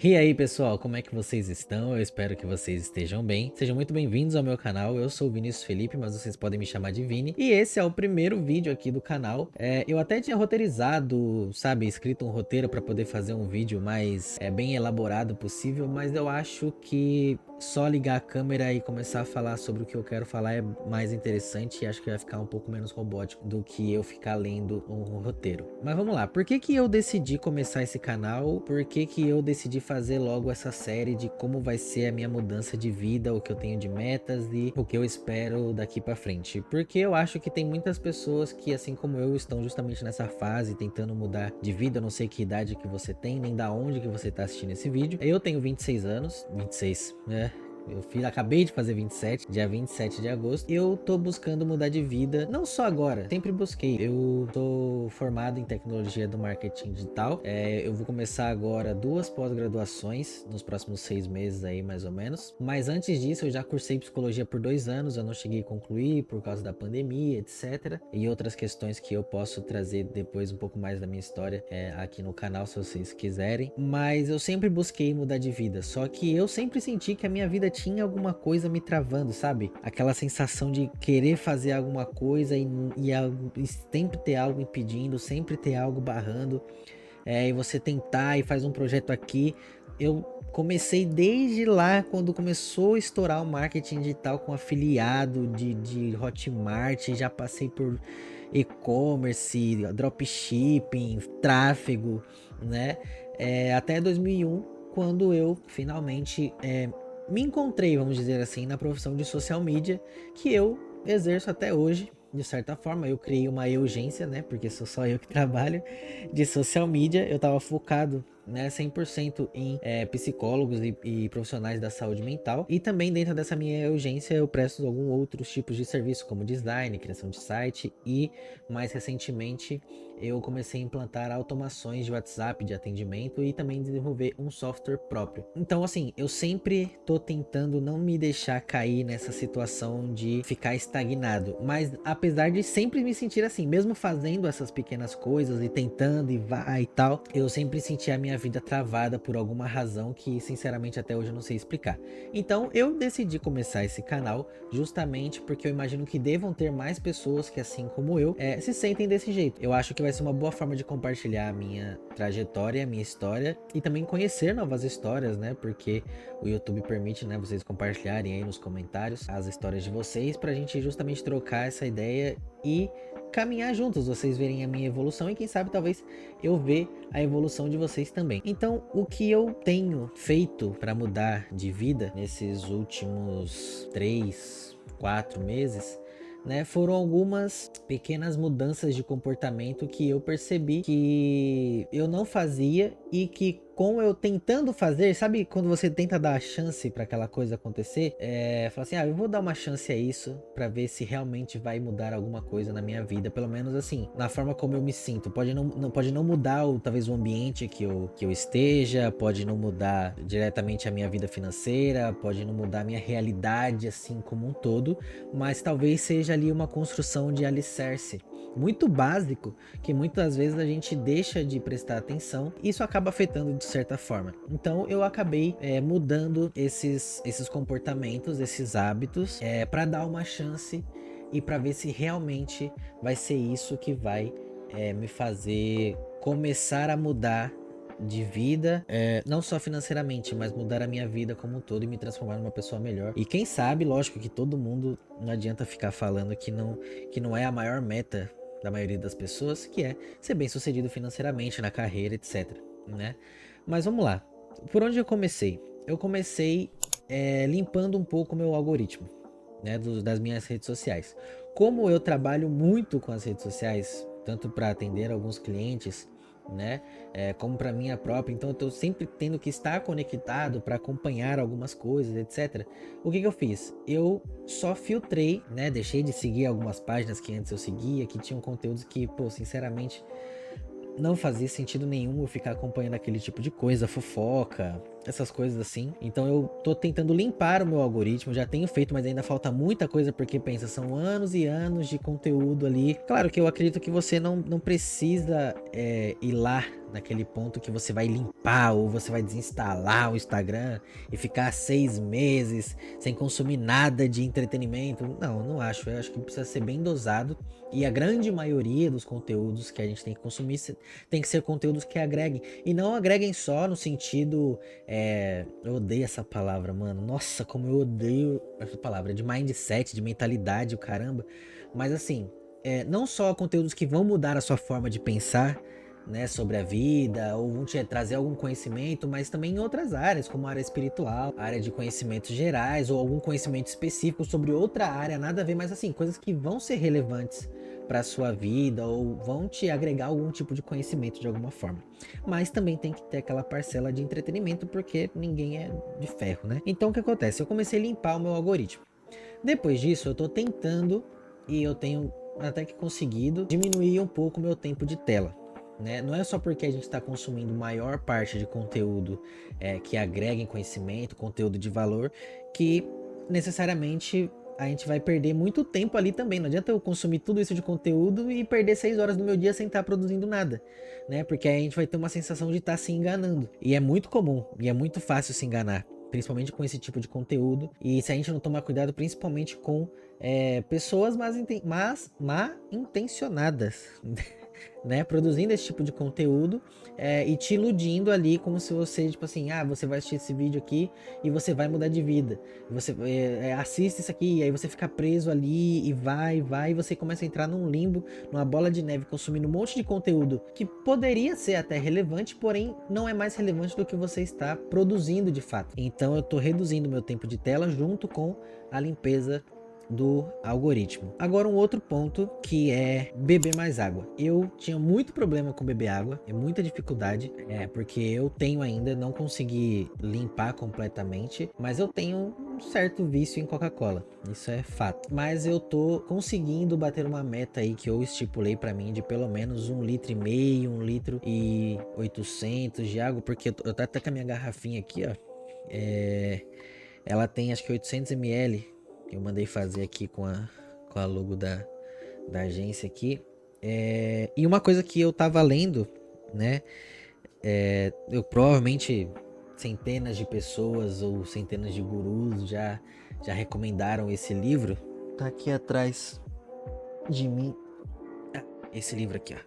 E aí pessoal, como é que vocês estão? Eu espero que vocês estejam bem. Sejam muito bem-vindos ao meu canal. Eu sou o Vinícius Felipe, mas vocês podem me chamar de Vini. E esse é o primeiro vídeo aqui do canal. Eu até tinha roteirizado, sabe, escrito um roteiro para poder fazer um vídeo mais bem elaborado possível, mas eu acho que só ligar a câmera e começar a falar sobre o que eu quero falar é mais interessante e acho que vai ficar um pouco menos robótico do que eu ficar lendo um roteiro. Mas vamos lá, por que que eu decidi começar esse canal? Por que que eu decidi fazer logo essa série de como vai ser a minha mudança de vida, o que eu tenho de metas e o que eu espero daqui pra frente? Porque eu acho que tem muitas pessoas que, assim como eu, estão justamente nessa fase tentando mudar de vida. Eu não sei que idade que você tem, nem da onde que você tá assistindo esse vídeo. Eu tenho 26 anos, 26, né? Acabei de fazer 27, dia 27 de agosto. Eu tô buscando mudar de vida, não só agora, sempre busquei. Eu tô formado em tecnologia do marketing digital. Eu vou começar agora 2 pós-graduações nos próximos 6 meses aí, mais ou menos. Mas antes disso, eu já cursei psicologia por 2 anos. Eu não cheguei a concluir por causa da pandemia, etc. E outras questões que eu posso trazer depois um pouco mais da minha história aqui no canal, se vocês quiserem. Mas eu sempre busquei mudar de vida. Só que eu sempre senti que a minha vida tinha alguma coisa me travando, sabe? Aquela sensação de querer fazer alguma coisa e sempre ter algo impedindo, sempre ter algo barrando. E você tentar e faz um projeto aqui. Eu comecei desde lá, quando começou a estourar o marketing digital com afiliado de Hotmart. Já passei por e-commerce, dropshipping, tráfego, né? Até 2001, quando eu finalmente me encontrei, vamos dizer assim, na profissão de social media, que eu exerço até hoje. De certa forma, eu criei uma urgência, né? Porque sou só eu que trabalho de social media. Eu tava focado, né, 100% em psicólogos e profissionais da saúde mental. E também dentro dessa minha urgência eu presto alguns outros tipos de serviço, como design, criação de site, e mais recentemente eu comecei a implantar automações de WhatsApp de atendimento e também desenvolver um software próprio. Então, assim, eu sempre tô tentando não me deixar cair nessa situação de ficar estagnado, mas apesar de sempre me sentir assim, mesmo fazendo essas pequenas coisas e tentando e vai e tal, eu sempre senti a minha vida travada por alguma razão que sinceramente até hoje eu não sei explicar. Então eu decidi começar esse canal justamente porque eu imagino que devam ter mais pessoas que, assim como eu, se sentem desse jeito. Eu acho que vai ser uma boa forma de compartilhar a minha trajetória, a minha história e também conhecer novas histórias, né? Porque o YouTube permite, né, vocês compartilharem aí nos comentários as histórias de vocês, pra gente justamente trocar essa ideia e caminhar juntos, vocês verem a minha evolução e quem sabe talvez eu ver a evolução de vocês também. Então, o que eu tenho feito para mudar de vida nesses últimos 3, 4 meses, né, foram algumas pequenas mudanças de comportamento que eu percebi que eu não fazia e que, com eu tentando fazer, sabe quando você tenta dar a chance para aquela coisa acontecer? Fala assim, eu vou dar uma chance a isso para ver se realmente vai mudar alguma coisa na minha vida, pelo menos assim, na forma como eu me sinto. Pode não mudar talvez o ambiente que eu esteja, pode não mudar diretamente a minha vida financeira, pode não mudar a minha realidade assim como um todo, mas talvez seja ali uma construção de alicerce muito básico que muitas vezes a gente deixa de prestar atenção e isso acaba afetando de certa forma. Então eu acabei mudando esses comportamentos, esses hábitos, para dar uma chance e para ver se realmente vai ser isso que vai me fazer começar a mudar de vida, não só financeiramente, mas mudar a minha vida como um todo e me transformar numa pessoa melhor. E quem sabe, lógico que todo mundo, não adianta ficar falando que não é a maior meta da maioria das pessoas, que é ser bem sucedido financeiramente na carreira, etc, né? Mas vamos lá, por onde eu comecei? Eu comecei limpando um pouco o meu algoritmo, né, das minhas redes sociais. Como eu trabalho muito com as redes sociais, tanto para atender alguns clientes, né, como para minha própria, então eu tô sempre tendo que estar conectado para acompanhar algumas coisas, etc. O que que eu fiz? Eu só filtrei, né, deixei de seguir algumas páginas que antes eu seguia, que tinham conteúdos que, pô, sinceramente, não fazia sentido nenhum eu ficar acompanhando aquele tipo de coisa, fofoca, essas coisas assim. Então eu tô tentando limpar o meu algoritmo, já tenho feito, mas ainda falta muita coisa, porque pensa, são anos e anos de conteúdo ali. Claro que eu acredito que você não precisa ir lá naquele ponto que você vai limpar ou você vai desinstalar o Instagram e ficar 6 meses sem consumir nada de entretenimento. Não, não acho. Eu acho que precisa ser bem dosado. E a grande maioria dos conteúdos que a gente tem que consumir tem que ser conteúdos que agreguem. E não agreguem só no sentido. Eu odeio essa palavra, mano. Nossa, como eu odeio essa palavra. De mindset, de mentalidade, o caramba. Mas assim, não só conteúdos que vão mudar a sua forma de pensar, né, sobre a vida, ou vão te trazer algum conhecimento, mas também em outras áreas, como a área espiritual, a área de conhecimentos gerais, ou algum conhecimento específico sobre outra área, nada a ver, mas assim, coisas que vão ser relevantes para sua vida ou vão te agregar algum tipo de conhecimento de alguma forma. Mas também tem que ter aquela parcela de entretenimento, porque ninguém é de ferro, né? Então o que acontece? Eu comecei a limpar o meu algoritmo. Depois disso, eu tô tentando, e eu tenho até que conseguido, diminuir um pouco o meu tempo de tela. Né? Não é só porque a gente está consumindo maior parte de conteúdo que agrega em conhecimento, conteúdo de valor, que necessariamente a gente vai perder muito tempo ali também. Não adianta eu consumir tudo isso de conteúdo e perder 6 horas do meu dia sem estar produzindo nada, né? Porque aí a gente vai ter uma sensação de estar se enganando. E é muito comum, e é muito fácil se enganar, principalmente com esse tipo de conteúdo. E se a gente não tomar cuidado, principalmente com pessoas mal intencionadas, né, produzindo esse tipo de conteúdo e te iludindo ali como se você, tipo assim, você vai assistir esse vídeo aqui e você vai mudar de vida. Você assiste isso aqui e aí você fica preso ali e vai, e você começa a entrar num limbo, numa bola de neve, consumindo um monte de conteúdo que poderia ser até relevante, porém não é mais relevante do que você está produzindo de fato. Então eu tô reduzindo meu tempo de tela junto com a limpeza do algoritmo. Agora um outro ponto, que é beber mais água. Eu tinha muito problema com beber água, muita dificuldade, porque eu tenho ainda, não consegui limpar completamente, mas eu tenho um certo vício em Coca-Cola, isso é fato. Mas eu tô conseguindo bater uma meta aí que eu estipulei para mim de pelo menos 1,5 litro, 1,8 litro de água, porque eu tô até com a minha garrafinha aqui, ó. Ela tem acho que 800 ml. Eu mandei fazer aqui com a logo da agência aqui. E uma coisa que eu tava lendo, né? Eu provavelmente centenas de pessoas ou centenas de gurus já recomendaram esse livro. Tá aqui atrás de mim. Esse livro aqui, ó.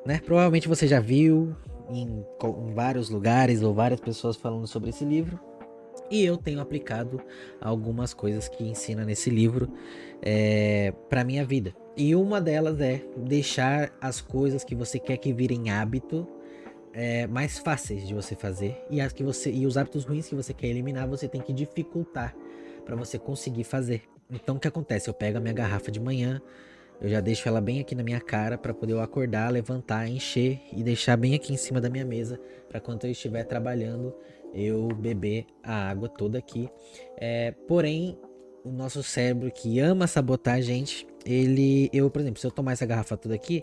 Né? Provavelmente você já viu em vários lugares ou várias pessoas falando sobre esse livro. E eu tenho aplicado algumas coisas que ensina nesse livro para minha vida. E uma delas é deixar as coisas que você quer que virem hábito mais fáceis de você fazer. E os hábitos ruins que você quer eliminar, você tem que dificultar para você conseguir fazer. Então o que acontece? Eu pego a minha garrafa de manhã, eu já deixo ela bem aqui na minha cara para poder eu acordar, levantar, encher e deixar bem aqui em cima da minha mesa para quando eu estiver trabalhando eu beber a água toda aqui. Porém, o nosso cérebro que ama sabotar a gente, por exemplo, se eu tomar essa garrafa toda aqui,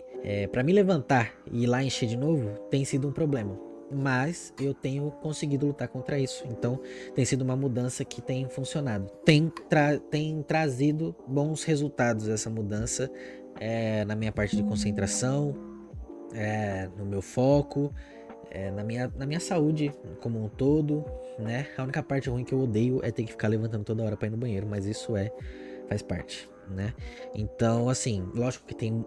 para me levantar e ir lá encher de novo, tem sido um problema. Mas eu tenho conseguido lutar contra isso. Então tem sido uma mudança que tem funcionado. Tem trazido bons resultados essa mudança na minha parte de concentração, no meu foco, na minha saúde como um todo, né? A única parte ruim que eu odeio é ter que ficar levantando toda hora para ir no banheiro, mas isso faz parte, né? Então, assim, lógico que tem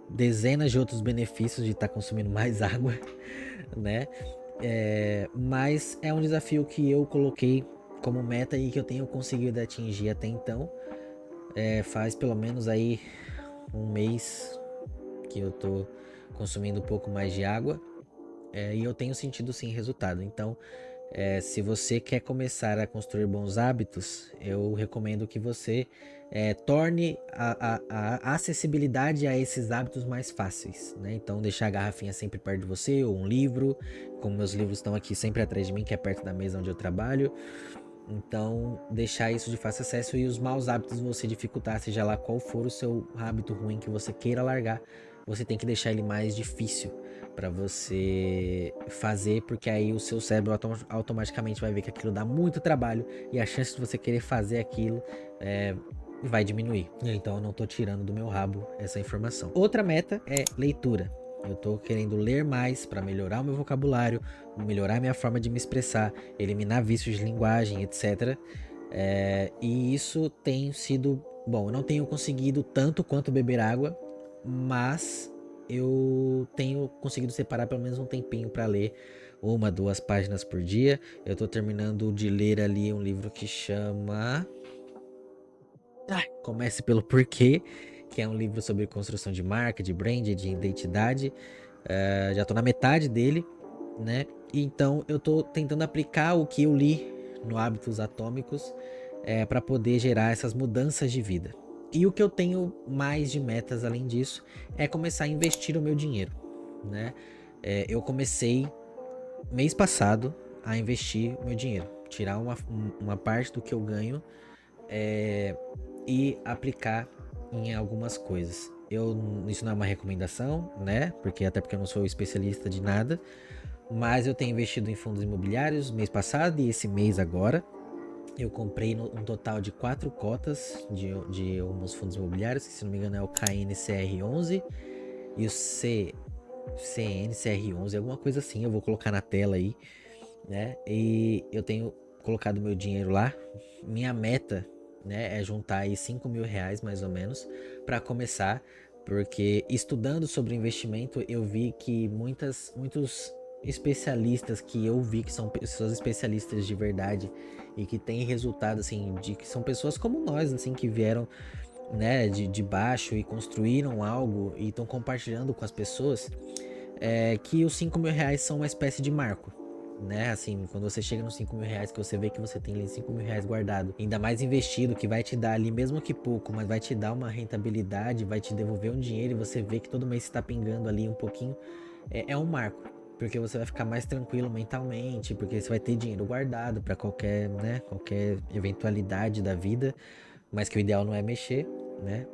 dezenas de outros benefícios de estar consumindo mais água, né? Mas é um desafio que eu coloquei como meta e que eu tenho conseguido atingir até então. Faz pelo menos aí um mês que eu tô consumindo um pouco mais de água. E eu tenho sentido sim resultado. Então, se você quer começar a construir bons hábitos, eu recomendo que você torne a acessibilidade a esses hábitos mais fáceis, né? Então, deixar a garrafinha sempre perto de você, ou um livro, como meus livros estão aqui sempre atrás de mim, que é perto da mesa onde eu trabalho. Então, deixar isso de fácil acesso, e os maus hábitos você dificultar, seja lá qual for o seu hábito ruim que você queira largar, você tem que deixar ele mais difícil para você fazer, porque aí o seu cérebro automaticamente vai ver que aquilo dá muito trabalho e a chance de você querer fazer aquilo vai diminuir. Então eu não tô tirando do meu rabo essa informação. Outra meta é leitura. Eu tô querendo ler mais para melhorar o meu vocabulário, melhorar a minha forma de me expressar, eliminar vícios de linguagem, etc. E isso tem sido bom. Eu não tenho conseguido tanto quanto beber água, mas eu tenho conseguido separar pelo menos um tempinho para ler 1, 2 páginas por dia. Eu tô terminando de ler ali um livro que chama Comece pelo Porquê, que é um livro sobre construção de marca, de brand, de identidade. Já tô na metade dele, né? Então eu tô tentando aplicar o que eu li no Hábitos Atômicos para poder gerar essas mudanças de vida. E o que eu tenho mais de metas além disso é começar a investir o meu dinheiro, né? Eu comecei mês passado a investir o meu dinheiro, tirar uma parte do que eu ganho e aplicar em algumas coisas. Isso não é uma recomendação, né? Até porque eu não sou especialista de nada, mas eu tenho investido em fundos imobiliários mês passado e esse mês agora. Eu comprei um total de 4 cotas de alguns fundos imobiliários, que se não me engano é o KNCR11 e o CNCR11, alguma coisa assim, eu vou colocar na tela aí, né? E eu tenho colocado meu dinheiro lá. Minha meta, né, é juntar aí R$ 5.000 mais ou menos para começar, porque estudando sobre investimento eu vi que muitos especialistas que eu vi que são pessoas especialistas de verdade e que têm resultado assim, de que são pessoas como nós assim, que vieram, né, de baixo e construíram algo e estão compartilhando com as pessoas, que os R$ 5.000 são uma espécie de marco, né? Assim, quando você chega nos R$ 5.000, que você vê que você tem ali R$ 5.000 guardado, ainda mais investido, que vai te dar ali, mesmo que pouco, mas vai te dar uma rentabilidade, vai te devolver um dinheiro e você vê que todo mês está pingando ali um pouquinho, é um marco. Porque você vai ficar mais tranquilo mentalmente, porque você vai ter dinheiro guardado para qualquer, né, qualquer eventualidade da vida, mas que o ideal não é mexer, né?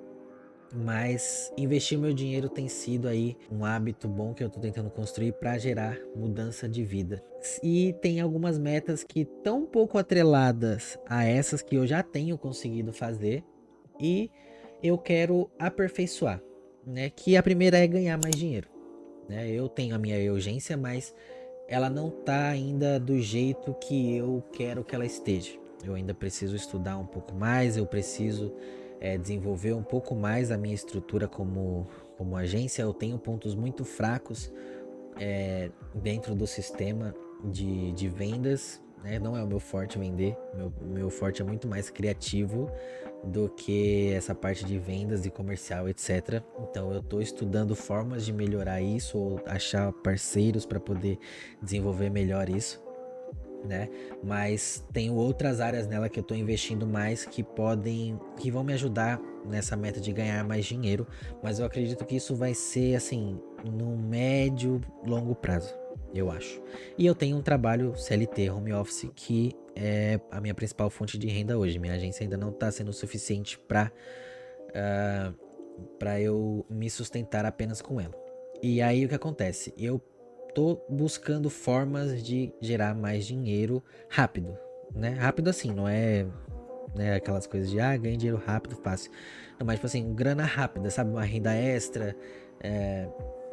Mas investir meu dinheiro tem sido aí um hábito bom que eu tô tentando construir para gerar mudança de vida. E tem algumas metas que estão um pouco atreladas a essas que eu já tenho conseguido fazer e eu quero aperfeiçoar, né? Que a primeira é ganhar mais dinheiro, né? Eu tenho a minha urgência, mas ela não tá ainda do jeito que eu quero que ela esteja. Eu ainda preciso estudar um pouco mais, eu preciso desenvolver um pouco mais a minha estrutura como agência. Eu tenho pontos muito fracos dentro do sistema de vendas, né? Não é o meu forte vender, meu forte é muito mais criativo do que essa parte de vendas e comercial, etc. Então eu estou estudando formas de melhorar isso ou achar parceiros para poder desenvolver melhor isso, né? Mas tenho outras áreas nela que eu estou investindo mais que vão me ajudar nessa meta de ganhar mais dinheiro, mas eu acredito que isso vai ser assim no médio longo prazo, eu acho. E eu tenho um trabalho CLT, home office, que é a minha principal fonte de renda hoje. Minha agência ainda não está sendo suficiente para eu me sustentar apenas com ela. E aí o que acontece? Eu tô buscando formas de gerar mais dinheiro rápido, né? Rápido assim, não é, né, aquelas coisas de ganha dinheiro rápido, fácil. Não, mas tipo assim, grana rápida, sabe? Uma renda extra,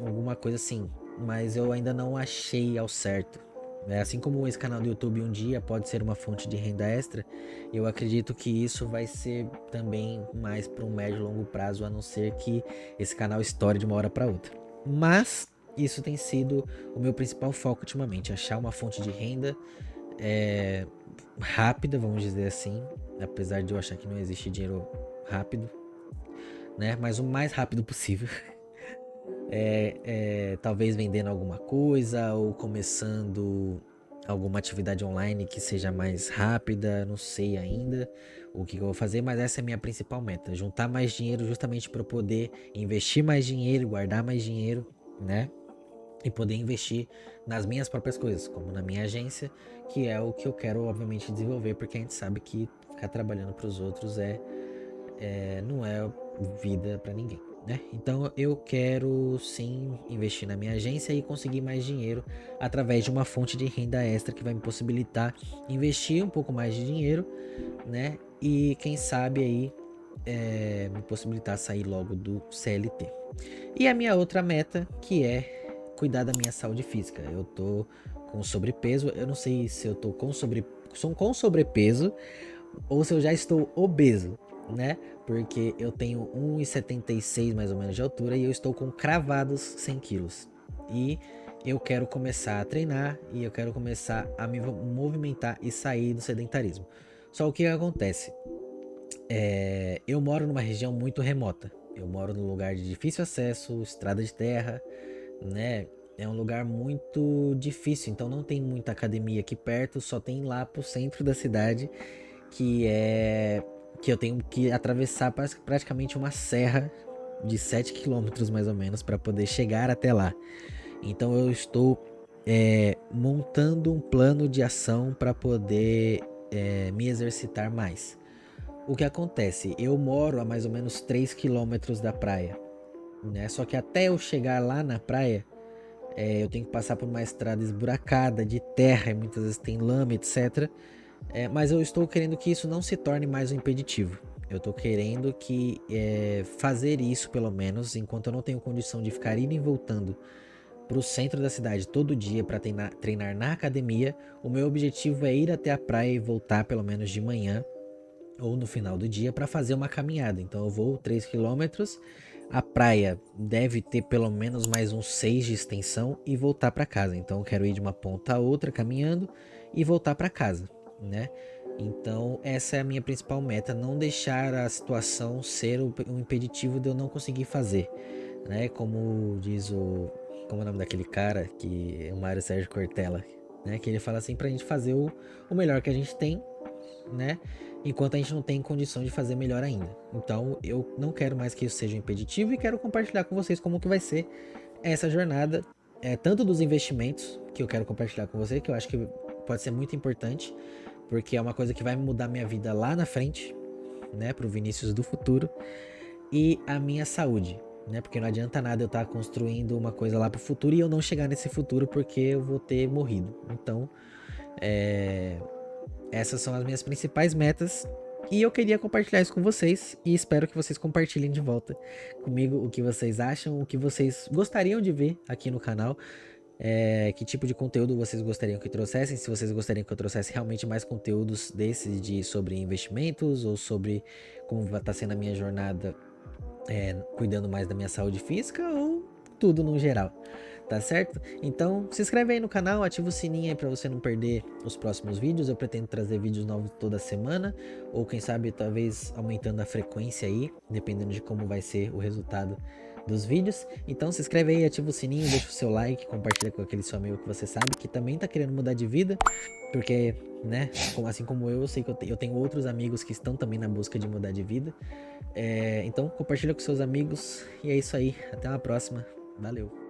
alguma coisa assim. Mas eu ainda não achei ao certo. Assim como esse canal do YouTube um dia pode ser uma fonte de renda extra, eu acredito que isso vai ser também mais para um médio e longo prazo, a não ser que esse canal estoure de uma hora para outra. Mas isso tem sido o meu principal foco ultimamente, achar uma fonte de renda rápida, vamos dizer assim, apesar de eu achar que não existe dinheiro rápido, né? Mas o mais rápido possível. Talvez vendendo alguma coisa ou começando alguma atividade online que seja mais rápida, não sei ainda o que eu vou fazer, mas essa é a minha principal meta, juntar mais dinheiro justamente para eu poder investir mais dinheiro, guardar mais dinheiro, né? E poder investir nas minhas próprias coisas, como na minha agência, que é o que eu quero obviamente desenvolver, porque a gente sabe que ficar trabalhando para os outros não é vida para ninguém. né? Então eu quero sim investir na minha agência e conseguir mais dinheiro através de uma fonte de renda extra que vai me possibilitar investir um pouco mais de dinheiro, né? E quem sabe aí me possibilitar sair logo do CLT. E a minha outra meta, que é cuidar da minha saúde física. Eu tô com sobrepeso, eu não sei se eu tô com sobrepeso ou se eu já estou obeso, né? Porque eu tenho 1,76 mais ou menos de altura e eu estou com cravados 100 quilos. E eu quero começar a treinar e eu quero começar a me movimentar e sair do sedentarismo. Só o que acontece? Eu moro numa região muito remota. Eu moro num lugar de difícil acesso, estrada de terra, né? É um lugar muito difícil, então não tem muita academia aqui perto, só tem lá pro centro da cidade, que é que eu tenho que atravessar praticamente uma serra de 7 quilômetros mais ou menos para poder chegar até lá. Então eu estou montando um plano de ação para poder me exercitar mais. O que acontece? Eu moro a mais ou menos 3 quilômetros da praia, né? Só que até eu chegar lá na praia, eu tenho que passar por uma estrada esburacada de terra, e muitas vezes tem lama, etc. Mas eu estou querendo que isso não se torne mais um impeditivo. Eu estou querendo que fazer isso, pelo menos, enquanto eu não tenho condição de ficar indo e voltando para o centro da cidade todo dia para treinar na academia, o meu objetivo é ir até a praia e voltar pelo menos de manhã ou no final do dia para fazer uma caminhada. Então eu vou 3 quilômetros, a praia deve ter pelo menos mais uns 6 de extensão e voltar para casa. Então eu quero ir de uma ponta a outra caminhando e voltar para casa, né? Então essa é a minha principal meta, não deixar a situação ser um impeditivo de eu não conseguir fazer, né? Como é o nome daquele cara que é o Mário Sérgio Cortella, né? Que ele fala assim pra gente fazer o melhor que a gente tem, né? Enquanto a gente não tem condição de fazer melhor ainda. Então eu não quero mais que isso seja um impeditivo e quero compartilhar com vocês como que vai ser essa jornada, tanto dos investimentos que eu quero compartilhar com você, que eu acho que pode ser muito importante, porque é uma coisa que vai mudar minha vida lá na frente, né, pro Vinícius do futuro, e a minha saúde, né? Porque não adianta nada eu estar construindo uma coisa lá pro futuro e eu não chegar nesse futuro porque eu vou ter morrido. Então, essas são as minhas principais metas e eu queria compartilhar isso com vocês e espero que vocês compartilhem de volta comigo o que vocês acham, o que vocês gostariam de ver aqui no canal, que tipo de conteúdo vocês gostariam que eu trouxessem, se vocês gostariam que eu trouxesse realmente mais conteúdos desses sobre investimentos ou sobre como vai estar sendo a minha jornada cuidando mais da minha saúde física ou tudo no geral, tá certo? Então se inscreve aí no canal, ativa o sininho aí pra você não perder os próximos vídeos. Eu pretendo trazer vídeos novos toda semana, ou quem sabe talvez aumentando a frequência aí, dependendo de como vai ser o resultado dos vídeos. Então se inscreve aí, ativa o sininho, deixa o seu like, compartilha com aquele seu amigo que você sabe que também tá querendo mudar de vida, porque, né, assim como eu sei que eu tenho outros amigos que estão também na busca de mudar de vida. Então compartilha com seus amigos e é isso aí. Até uma próxima. Valeu.